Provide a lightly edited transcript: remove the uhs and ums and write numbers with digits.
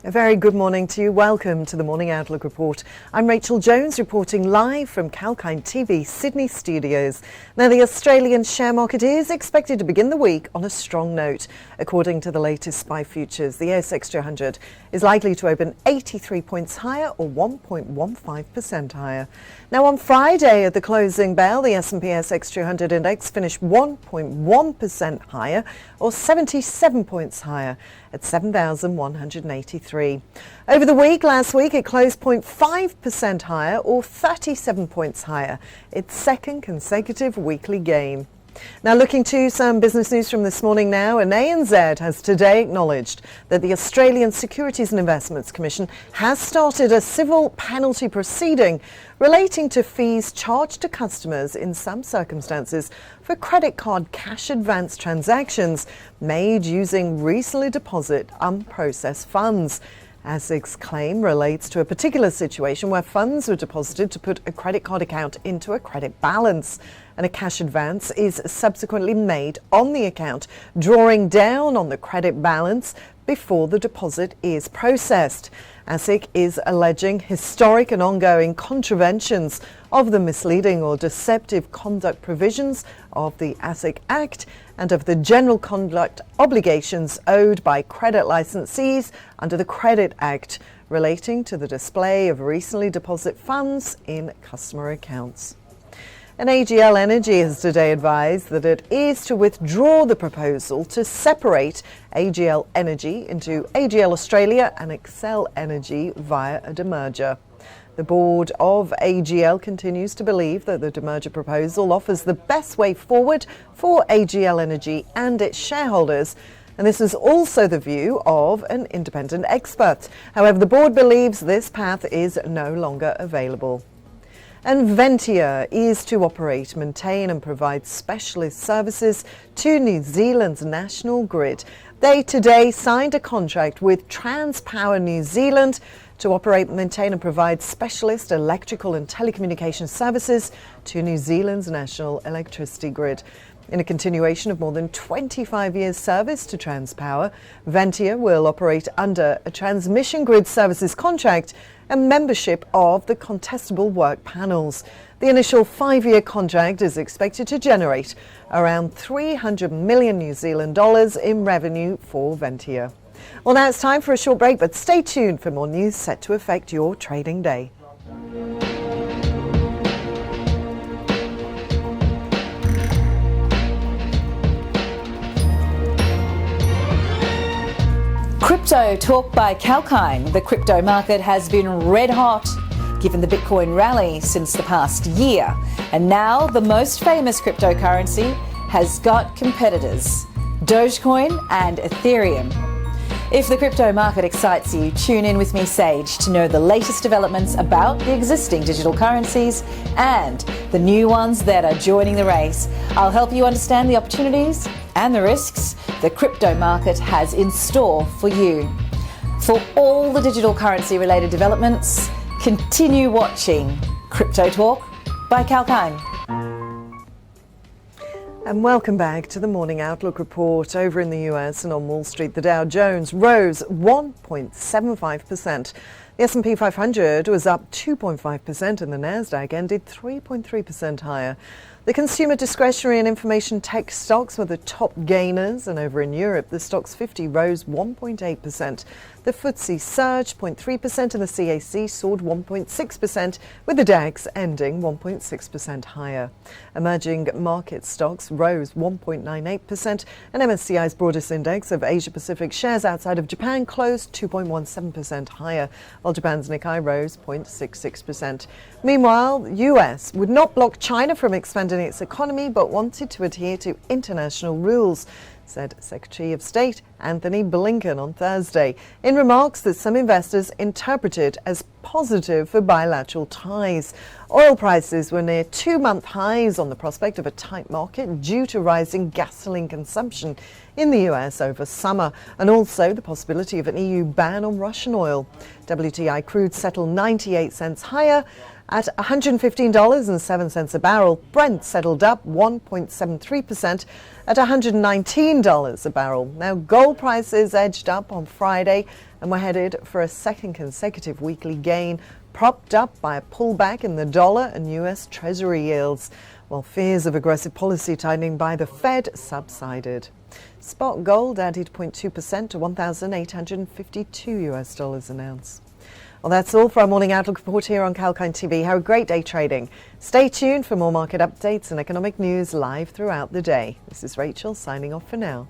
A very good morning to you. Welcome to the Morning Outlook Report. I'm Rachel Jones reporting live from Kalkine TV Sydney studios. Now, the Australian share market is expected to begin the week on a strong note. According to the latest SPI futures, the ASX 200 is likely to open 83 points higher or 1.15% higher. Now, on Friday at the closing bell, the S&P ASX 200 index finished 1.1% higher or 77 points higher at 7,183. Over the week, last week, it closed 0.5% higher or 37 points higher, its second consecutive weekly gain. Now, looking to some business news from this morning now, and ANZ has today acknowledged that the Australian Securities and Investments Commission has started a civil penalty proceeding relating to fees charged to customers in some circumstances for credit card cash advance transactions made using recently deposited unprocessed funds. ASIC's claim relates to a particular situation where funds were deposited to put a credit card account into a credit balance, and a cash advance is subsequently made on the account, drawing down on the credit balance before the deposit is processed. ASIC is alleging historic and ongoing contraventions of the misleading or deceptive conduct provisions of the ASIC Act and of the general conduct obligations owed by credit licensees under the Credit Act relating to the display of recently deposited funds in customer accounts. And AGL Energy has today advised that it is to withdraw the proposal to separate AGL Energy into AGL Australia and AGL Energy via a demerger. The board of AGL continues to believe that the demerger proposal offers the best way forward for AGL Energy and its shareholders, and this is also the view of an independent expert. However, the board believes this path is no longer available. And Ventia is to operate, maintain and provide specialist services to New Zealand's national grid. They today signed a contract with Transpower New Zealand to operate, maintain and provide specialist electrical and telecommunication services to New Zealand's national electricity grid. In a continuation of more than 25 years service to Transpower, Ventia will operate under a transmission grid services contract and membership of the contestable work panels. The initial 5-year contract is expected to generate around 300 million New Zealand dollars in revenue for Ventia. Well, now it's time for a short break, but stay tuned for more news set to affect your trading day. Crypto talk by Kalkine. The crypto market has been red hot given the Bitcoin rally since the past year. And now the most famous cryptocurrency has got competitors, Dogecoin and Ethereum. If the crypto market excites you, tune in with me, Sage, to know the latest developments about the existing digital currencies and the new ones that are joining the race. I'll help you understand the opportunities and the risks the crypto market has in store for you. For all the digital currency related developments, continue watching Crypto Talk by Kalkine. And welcome back to the Morning Outlook Report. Over in the US and on Wall Street, the Dow Jones rose 1.75%. The S&P 500 was up 2.5% and the Nasdaq ended 3.3% higher. The consumer discretionary and information tech stocks were the top gainers, and over in Europe, the Stoxx 50 rose 1.8%. The FTSE surged 0.3% and the CAC soared 1.6%, with the DAX ending 1.6% higher. Emerging market stocks rose 1.98%, and MSCI's broadest index of Asia-Pacific shares outside of Japan closed 2.17% higher, while Japan's Nikkei rose 0.66%. Meanwhile, US would not block China from expanding its economy, but wanted to adhere to international rules, said Secretary of State Anthony Blinken on Thursday, in remarks that some investors interpreted as positive for bilateral ties. Oil prices were near 2-month highs on the prospect of a tight market due to rising gasoline consumption in the US over summer, and also the possibility of an EU ban on Russian oil. WTI crude settled 98 cents higher At $115.07 a barrel, Brent settled up 1.73% at $119 a barrel. Now, gold prices edged up on Friday and we're headed for a second consecutive weekly gain, propped up by a pullback in the dollar and US Treasury yields, while fears of aggressive policy tightening by the Fed subsided. Spot gold added 0.2% to $1,852 an ounce. Well, that's all for our Morning Outlook report here on Kalkine TV. Have a great day trading. Stay tuned for more market updates and economic news live throughout the day. This is Rachel signing off for now.